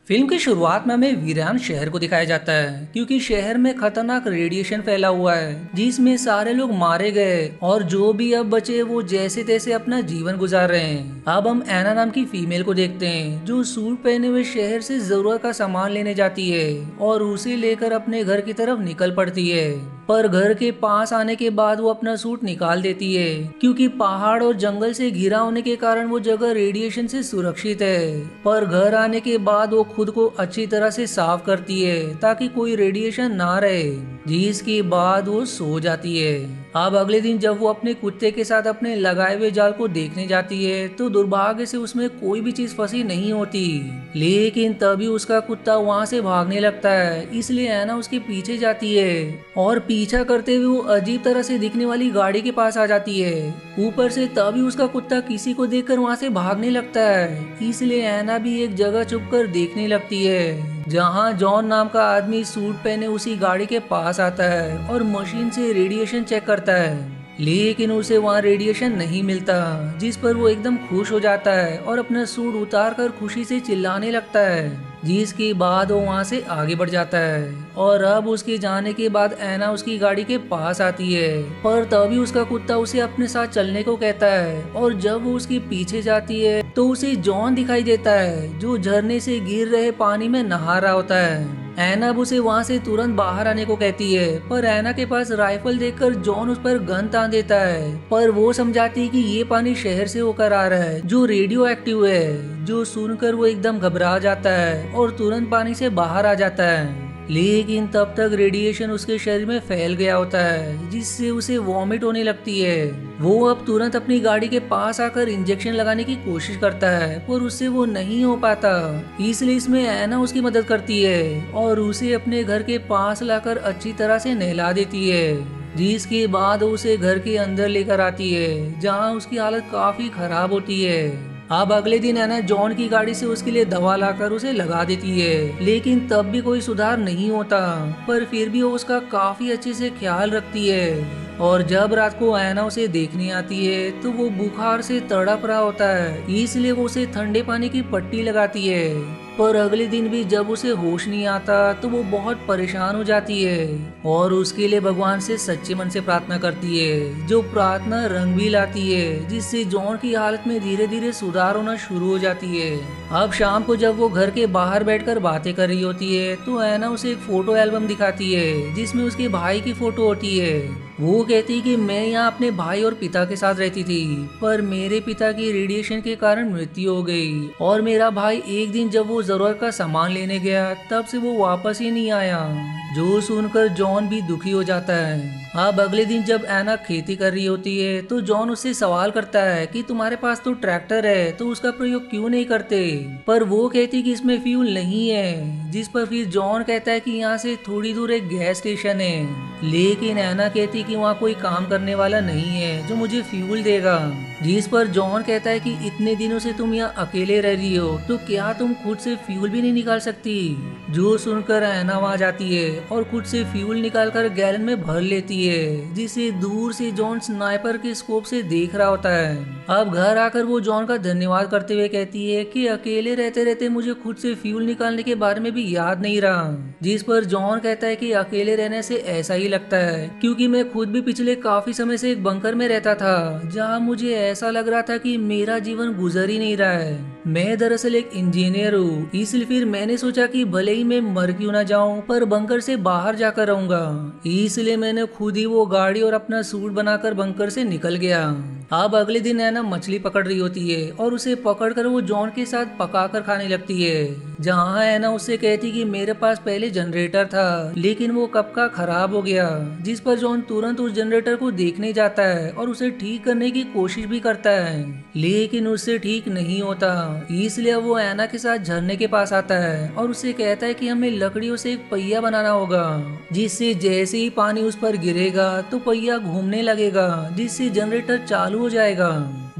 Film की शुरुआत में हमें वीरान शहर को दिखाया जाता है क्योंकि शहर में खतरनाक रेडिएशन फैला हुआ है जिसमें सारे लोग मारे गए और जो भी अब बचे वो जैसे तैसे अपना जीवन गुजार रहे हैं। अब हम एना नाम की फीमेल को देखते हैं जो सूट पहने हुए शहर से जरूरत का सामान लेने जाती है और उसे लेकर अपने घर की तरफ निकल पड़ती है। पर घर के पास आने के बाद वो अपना सूट निकाल देती है क्योंकि पहाड़ और जंगल से घिरा होने के कारण वो जगह रेडिएशन से सुरक्षित है। पर घर आने के बाद वो खुद को अच्छी तरह से साफ करती है ताकि कोई रेडिएशन ना रहे, जिसके बाद वो सो जाती है। अब अगले दिन जब वो अपने कुत्ते के साथ अपने लगाए हुए जाल को देखने जाती है तो दुर्भाग्य से उसमें कोई भी चीज फंसी नहीं होती, लेकिन तभी उसका कुत्ता वहां से भागने लगता है। इसलिए ऐना उसके पीछे जाती है और पीछा करते हुए वो अजीब तरह से दिखने वाली गाड़ी के पास आ जाती है। ऊपर से तभी उसका कुत्ता किसी को देखकर वहां से भागने लगता है। इसलिए ऐना भी एक जगह छुप कर देखने लगती है जहां जॉन नाम का आदमी सूट पहने उसी गाड़ी के पास आता है और मशीन से रेडिएशन चेक करता है, लेकिन उसे वहां रेडिएशन नहीं मिलता, जिस पर वो एकदम खुश हो जाता है और अपना सूट उतार कर खुशी से चिल्लाने लगता है, जिसके बाद वो वहां से आगे बढ़ जाता है। और अब उसके जाने के बाद ऐना उसकी गाड़ी के पास आती है, पर तभी उसका कुत्ता उसे अपने साथ चलने को कहता है और जब वो उसके पीछे जाती है तो उसे जॉन दिखाई देता है जो झरने से गिर रहे पानी में नहा रहा होता है। ऐना अब उसे वहां से तुरंत बाहर आने को कहती है, पर ऐना के पास राइफल देखकर जॉन उस पर गन तान देता है, पर वो समझाती है कि ये पानी शहर से होकर आ रहा है जो रेडियो एक्टिव है। जो सुनकर वो एकदम घबरा जाता है और तुरंत पानी से बाहर आ जाता है, लेकिन तब तक रेडिएशन उसके शरीर में फैल गया होता है जिससे उसे वॉमिट होने लगती है। वो अब तुरंत अपनी गाड़ी के पास आकर इंजेक्शन लगाने की कोशिश करता है, पर उससे वो नहीं हो पाता। इसलिए इसमें ऐना उसकी मदद करती है और उसे अपने घर के पास लाकर अच्छी तरह से नहला देती है, जिसके बाद उसे घर के अंदर लेकर आती है जहां उसकी हालत काफी खराब होती है। अब अगले दिन ऐना जॉन की गाड़ी से उसके लिए दवा लाकर उसे लगा देती है, लेकिन तब भी कोई सुधार नहीं होता, पर फिर भी वो उसका काफी अच्छे से ख्याल रखती है। और जब रात को ऐना उसे देखने आती है तो वो बुखार से तड़प रहा होता है, इसलिए वो उसे ठंडे पानी की पट्टी लगाती है। पर अगले दिन भी जब उसे होश नहीं आता तो वो बहुत परेशान हो जाती है और उसके लिए भगवान से सच्चे मन से प्रार्थना करती है, जो प्रार्थना रंग भी लाती है जिससे जॉन की हालत में धीरे धीरे सुधार होना शुरू हो जाती है। अब शाम को जब वो घर के बाहर बैठकर बातें कर रही होती है तो ऐना उसे एक फोटो एल्बम दिखाती है जिसमें उसके भाई की फोटो होती है। वो कहती कि मैं यहाँ अपने भाई और पिता के साथ रहती थी, पर मेरे पिता की रेडिएशन के कारण मृत्यु हो गई और मेरा भाई एक दिन जब वो जरूरत का सामान लेने गया तब से वो वापस ही नहीं आया। जो सुनकर जॉन भी दुखी हो जाता है। अब अगले दिन जब ऐना खेती कर रही होती है तो जॉन उससे सवाल करता है कि तुम्हारे पास तो ट्रैक्टर है तो उसका प्रयोग क्यों नहीं करते, पर वो कहती कि इसमें फ्यूल नहीं है, जिस पर फिर जॉन कहता है कि यहाँ से थोड़ी दूर एक गैस स्टेशन है, लेकिन ऐना कहती कि वहाँ कोई काम करने वाला नहीं है जो मुझे फ्यूल देगा, जिस पर जॉन कहता है कि इतने दिनों से तुम यहाँ अकेले रह रही हो तो क्या तुम खुद से फ्यूल भी नहीं निकाल सकती। जो सुनकर ऐना वहाँ जाती है और खुद से फ्यूल निकालकर गैलन में भर लेती है, जिसे दूर से जॉन स्नाइपर के स्कोप से देख रहा होता है। अब घर आकर वो जॉन का धन्यवाद करते हुए कहती है कि अकेले रहते रहते मुझे खुद से फ्यूल निकालने के बारे में भी याद नहीं रहा, जिस पर जॉन कहता है कि अकेले रहने से ऐसा ही लगता है क्योंकि मैं खुद भी पिछले काफी समय से एक बंकर में रहता था जहाँ मुझे ऐसा लग रहा था कि मेरा जीवन गुजर ही नहीं रहा है। मैं दरअसल एक इंजीनियर हूँ, इसलिए फिर मैंने सोचा कि भले ही मैं मर क्यों ना जाऊं पर बंकर से बाहर जाकर रहूंगा, इसलिए मैंने खुद ही वो गाड़ी और अपना सूट बनाकर बंकर से निकल गया। अब अगले दिन ऐना मछली पकड़ रही होती है और उसे पकड़कर वो जॉन के साथ पकाकर खाने लगती है, जहाँ ऐना उससे कहती कि मेरे पास पहले जनरेटर था लेकिन वो कब का खराब हो गया, जिस पर जॉन तुरंत उस जनरेटर को देखने जाता है और उसे ठीक करने की कोशिश भी करता है, लेकिन उससे ठीक नहीं होता। इसलिए वो ऐना के साथ झरने के पास आता है और उससे कहता है कि हमें लकड़ियों से एक पहिया बनाना होगा, जिससे जैसे ही पानी उस पर गिरेगा तो पहिया घूमने लगेगा जिससे जनरेटर चालू हो जाएगा।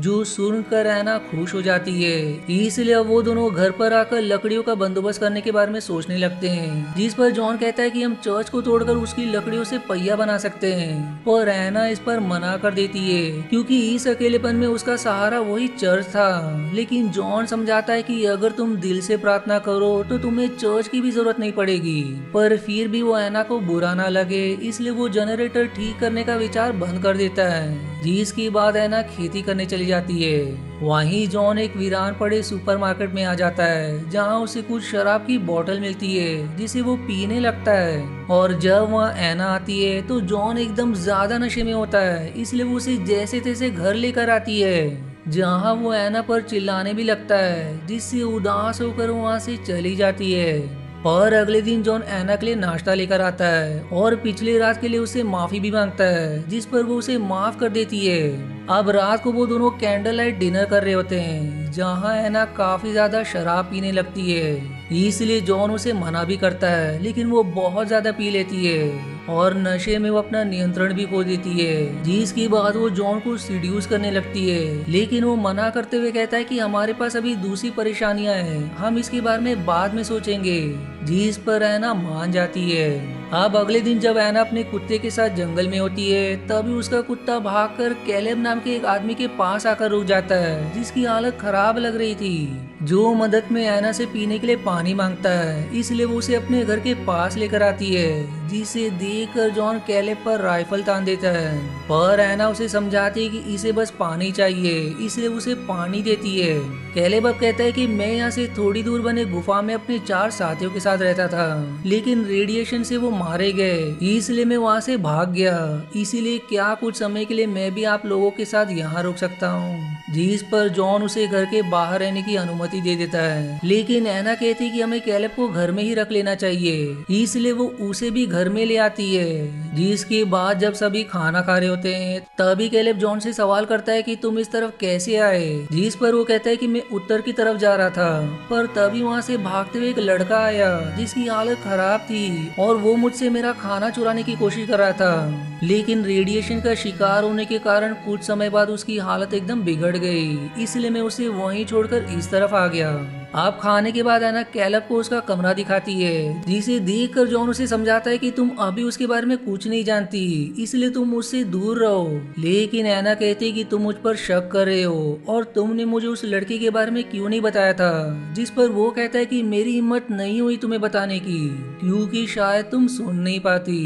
जो सुनकर ऐना खुश हो जाती है। इसलिए अब वो दोनों घर पर आकर लकड़ियों का बंदोबस्त करने के बारे में सोचने लगते हैं, जिस पर जॉन कहता है कि हम चर्च को तोड़कर उसकी लकड़ियों से पहिया बना सकते हैं। पर ऐना इस पर मना कर देती है, क्योंकि इस अकेलेपन में उसका सहारा वही चर्च था। लेकिन जॉन समझाता है कि अगर तुम दिल से प्रार्थना करो तो तुम्हें चर्च की भी जरूरत नहीं पड़ेगी। पर फिर भी वो ऐना को बुरा ना लगे, इसलिए वो जनरेटर ठीक करने का विचार बंद कर देता है, जिसके बाद ऐना खेती करने चली जाती है। वहीं जॉन एक वीरान पड़े सुपरमार्केट में आ जाता है, जहां उसे कुछ शराब की बोतल मिलती है, जिसे वो पीने लगता है। और जब वहाँ ऐना आती है तो जॉन एकदम ज्यादा नशे में होता है, इसलिए वो उसे जैसे तैसे घर लेकर आती है, जहाँ वो ऐना पर चिल्लाने भी लगता है, जिससे उदास होकर वहाँ से चली जाती है। और अगले दिन जॉन ऐना के लिए नाश्ता लेकर आता है और पिछली रात के लिए उसे माफी भी मांगता है, जिस पर वो उसे माफ कर देती है। अब रात को वो दोनों कैंडल लाइट डिनर कर रहे होते हैं, जहाँ ऐना काफी ज्यादा शराब पीने लगती है। इसलिए जॉन उसे मना भी करता है, लेकिन वो बहुत ज्यादा पी लेती है और नशे में वो अपना नियंत्रण भी खो देती है, जिसके बाद वो जॉन को सीड्यूस करने लगती है। लेकिन वो मना करते हुए कहता है कि हमारे पास अभी दूसरी परेशानियां हैं, हम इसके बारे में बाद में सोचेंगे, जिस पर ऐना मान जाती है। अब अगले दिन जब ऐना अपने कुत्ते के साथ जंगल में होती है, तभी उसका कुत्ता भागकर कैलेब नाम के एक आदमी के पास आकर रुक जाता है, जिसकी हालत खराब लग रही थी, जो मदद में ऐना से पीने के लिए पानी मांगता है। इसलिए वो उसे अपने घर के पास लेकर आती है, जिसे देखकर जॉन कैलेब पर राइफल तान देता है। पर ऐना उसे समझाती है कि इसे बस पानी चाहिए, इसलिए उसे पानी देती है। कैलेब अब कहता है कि मैं यहाँ से थोड़ी दूर बने गुफा में अपने 4 साथियों के साथ रहता था, लेकिन रेडिएशन से वो मारे गए, इसलिए मैं वहाँ से भाग गया। इसीलिए क्या कुछ समय के लिए मैं भी आप लोगों के साथ यहाँ रुक सकता हूँ, जिस पर जॉन उसे घर के बाहर रहने की अनुमति दे देता है। लेकिन ऐना कहती कि हमें कैलेब को घर में ही रख लेना चाहिए, इसलिए वो उसे भी घर में ले आती है। जिसके बाद जब सभी खाना खा रहे होते हैं, तभी कैलेब जॉन से सवाल करता है कि तुम इस तरफ कैसे आए, जिस पर वो कहता है कि मैं उत्तर की तरफ जा रहा था। पर तभी वहाँ से भागते हुए एक लड़का आया, जिसकी हालत खराब थी और वो मुझसे मेरा खाना चुराने की कोशिश कर रहा था। लेकिन रेडिएशन का शिकार होने के कारण कुछ समय बाद उसकी हालत एकदम बिगड़ गई, इसलिए मैं उसे वहीं छोड़कर इस तरफ आ गया। आप खाने के बाद ऐना कैलेब को उसका कमरा दिखाती है, जिसे देखकर जॉन उसे समझाता है कि तुम अभी उसके बारे में कुछ नहीं जानती, इसलिए तुम उससे दूर रहो। लेकिन ऐना कहती है कि तुम मुझ पर शक कर रहे हो और तुमने मुझे उस लड़के के बारे में क्यों नहीं बताया था, जिस पर वो कहता है कि मेरी हिम्मत नहीं हुई तुम्हें बताने की, क्योंकि शायद तुम सुन नहीं पाती।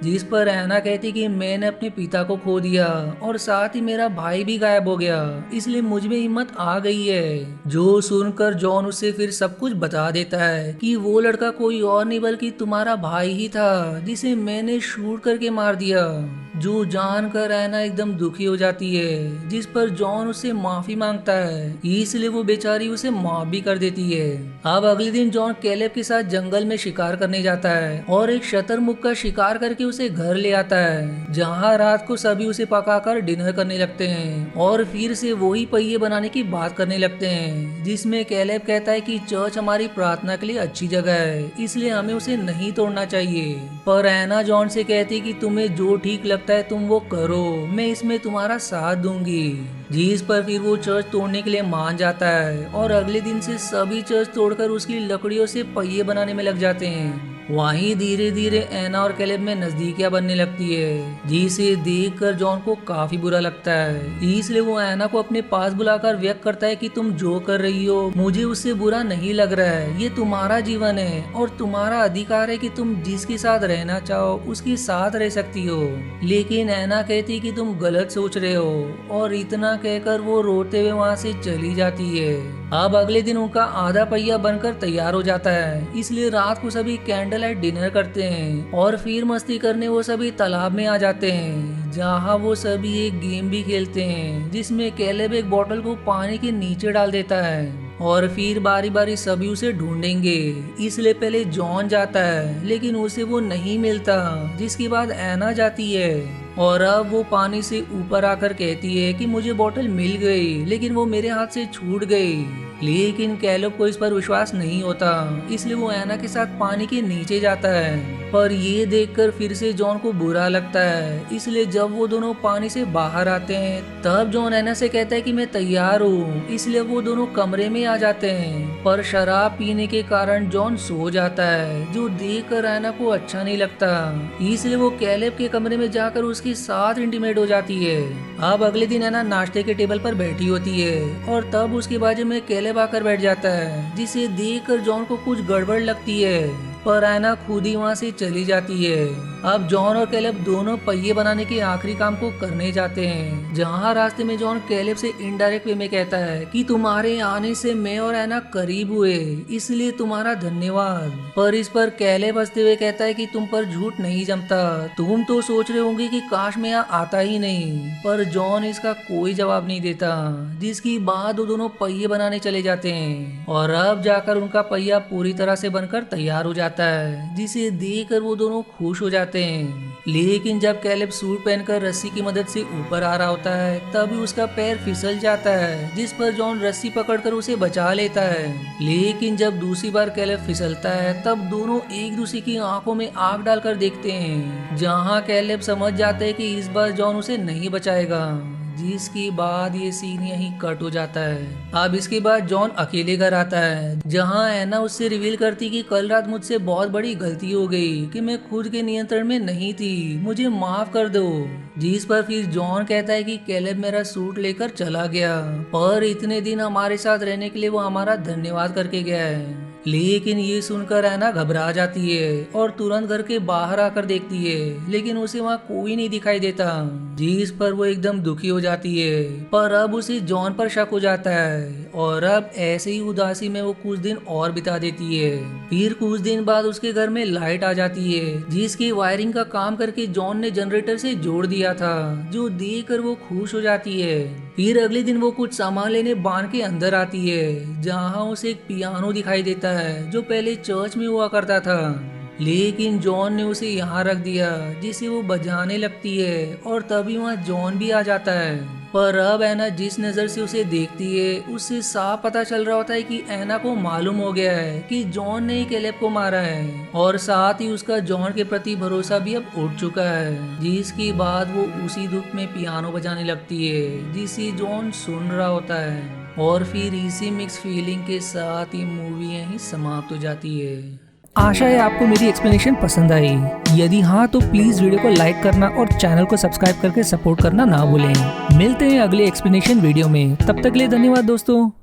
जिस पर ऐना कहती कि मैंने अपने पिता को खो दिया और साथ ही मेरा भाई भी गायब हो गया, इसलिए मुझ में हिम्मत आ गई है। जो सुनकर जॉन उसे फिर सब कुछ बता देता है कि वो लड़का कोई और नहीं बल्कि तुम्हारा भाई ही था, जिसे मैंने शूट करके मार दिया। जो जानकर ऐना एकदम दुखी हो जाती है, जिस पर जॉन उससे माफी मांगता है, इसलिए वो बेचारी उसे माफ भी कर देती है। अब अगले दिन जॉन कैलेब के साथ जंगल में शिकार करने जाता है और एक शतरमुर्ग का शिकार करके उसे घर ले आता है, जहाँ रात को सभी उसे पकाकर डिनर करने लगते हैं और फिर से वही पहिए बनाने की बात करने लगते हैं, जिसमें कैलेब कहता है कि चर्च हमारी प्रार्थना के लिए अच्छी जगह है, इसलिए हमें उसे नहीं तोड़ना चाहिए। पर ऐना जॉन से कहती कि तुम्हें जो ठीक लगता है तुम वो करो, मैं इसमें तुम्हारा साथ दूंगी। जिस पर फिर वो चर्च तोड़ने के लिए मान जाता है और अगले दिन से सभी चर्च तोड़कर उसकी लकड़ियों से पहिए बनाने में लग जाते हैं। वहीं धीरे धीरे ऐना और कैलेब में नजदीकियां बनने लगती है, जिसे देखकर जॉन को काफी बुरा लगता है। इसलिए वो ऐना को अपने पास बुलाकर व्यक्त करता है कि तुम जो कर रही हो मुझे उससे बुरा नहीं लग रहा है, ये तुम्हारा जीवन है और तुम्हारा अधिकार है कि तुम जिसके साथ रहना चाहो उसके साथ रह सकती हो। लेकिन ऐना कहती कि तुम गलत सोच रहे हो, और इतना कहकर वो रोते हुए वहाँ से चली जाती है। अब अगले दिन उनका आधा पहिया बनकर तैयार हो जाता है, इसलिए रात को सभी कैंडल लाइट डिनर करते हैं और फिर मस्ती करने वो सभी तालाब में आ जाते हैं, जहाँ वो सभी एक गेम भी खेलते हैं, जिसमें कैलेब एक बोतल को पानी के नीचे डाल देता है और फिर बारी बारी सभी उसे ढूंढेंगे। इसलिए पहले जॉन जाता है, लेकिन उसे वो नहीं मिलता, जिसके बाद ऐना जाती है और अब वो पानी से ऊपर आकर कहती है कि मुझे बोतल मिल गई, लेकिन वो मेरे हाथ से छूट गई। लेकिन कैलेब को इस पर विश्वास नहीं होता, इसलिए वो ऐना के साथ पानी के नीचे जाता है। पर ये देखकर फिर से जॉन को बुरा लगता है। इसलिए जब वो दोनों पानी से बाहर आते हैं तब जॉन ऐना से कहता है कि मैं तैयार हूँ, इसलिए वो दोनों कमरे में आ जाते हैं। पर शराब पीने के कारण जॉन सो जाता है, जो देखकर ऐना को अच्छा नहीं लगता। इसलिए वो कैलेब के कमरे में जाकर उसके साथ इंटीमेट हो जाती है। अब अगले दिन ऐना नाश्ते के टेबल पर बैठी होती है और तब उसके बाजू में कैलेब आकर बैठ जाता है, जिसे देखकर जॉन को कुछ गड़बड़ लगती है। पर ऐना खुद ही वहाँ से चली जाती है। अब जॉन और कैलेब दोनों पहिए बनाने के आखिरी काम को करने जाते हैं, जहाँ रास्ते में जॉन कैलेब से इनडायरेक्ट वे में कहता है कि तुम्हारे आने से मैं और ऐना करीब हुए, इसलिए तुम्हारा धन्यवाद। पर इस पर कैलेब हंसते हुए कहता है कि तुम पर झूठ नहीं जमता, तुम तो सोच रहे होंगे कि काश मैं यहाँ आता ही नहीं। पर जॉन इसका कोई जवाब नहीं देता, जिसकी बाद वो दोनों पहिए बनाने चले जाते हैं और अब जाकर उनका पहिया पूरी तरह से बनकर तैयार हो जाता है, जिसे देखकर वो दोनों खुश हो जाते हैं। लेकिन जब कैलेब सूट पहनकर रस्सी की मदद से ऊपर आ रहा होता है तभी उसका पैर फिसल जाता है, जिस पर जॉन रस्सी पकड़कर उसे बचा लेता है। लेकिन जब दूसरी बार कैलेब फिसलता है तब दोनों एक दूसरे की आंखों में आग डालकर देखते हैं, जहां कैलेब समझ जाते हैं कि इस बार जॉन उसे नहीं बचाएगा, जिसके बाद ये सीन यहीं कट हो जाता है। अब इसके बाद जॉन अकेले घर आता है, जहां ऐना उससे रिवील करती कि कल रात मुझसे बहुत बड़ी गलती हो गई कि मैं खुद के नियंत्रण में नहीं थी, मुझे माफ कर दो। जिस पर फिर जॉन कहता है कि कैलेब मेरा सूट लेकर चला गया, पर इतने दिन हमारे साथ रहने के लिए वो हमारा धन्यवाद करके गया है। लेकिन ये सुनकर ऐना घबरा जाती है और तुरंत घर के बाहर आकर देखती है, लेकिन उसे वहाँ कोई नहीं दिखाई देता, जिस पर वो एकदम दुखी हो जाती है। पर अब उसे जॉन पर शक हो जाता है और अब ऐसे ही उदासी में वो कुछ दिन और बिता देती है। फिर कुछ दिन बाद उसके घर में लाइट आ जाती है, जिसकी वायरिंग का काम करके जॉन ने जनरेटर से जोड़ दिया था, जो देखकर वो खुश हो जाती है। फिर अगले दिन वो कुछ सामान लेने बांध के अंदर आती है, जहाँ उसे एक पियानो दिखाई देता है जो पहले चर्च में हुआ करता था। लेकिन जॉन ने उसे यहाँ रख दिया, जिसे वो बजाने लगती है और तभी वहाँ जॉन भी आ जाता है। पर अब ऐना जिस नज़र से उसे देखती है उससे साफ पता चल रहा होता है कि ऐना को मालूम हो गया है कि जॉन ने ही कैलेब को मारा है, और साथ ही उसका जॉन के प्रति भरोसा भी अब उठ चुका है। जिसके बाद वो उसी दुख में पियानो बजाने लगती है जिसे जॉन सुन रहा होता है, और फिर इसी मिक्स फीलिंग के साथ ये मूवी यहीं समाप्त हो जाती है। आशा है आपको मेरी एक्सप्लेनेशन पसंद आई। यदि हाँ तो प्लीज वीडियो को लाइक करना और चैनल को सब्सक्राइब करके सपोर्ट करना ना भूलें। मिलते हैं अगले एक्सप्लेनेशन वीडियो में, तब तक के लिए धन्यवाद दोस्तों।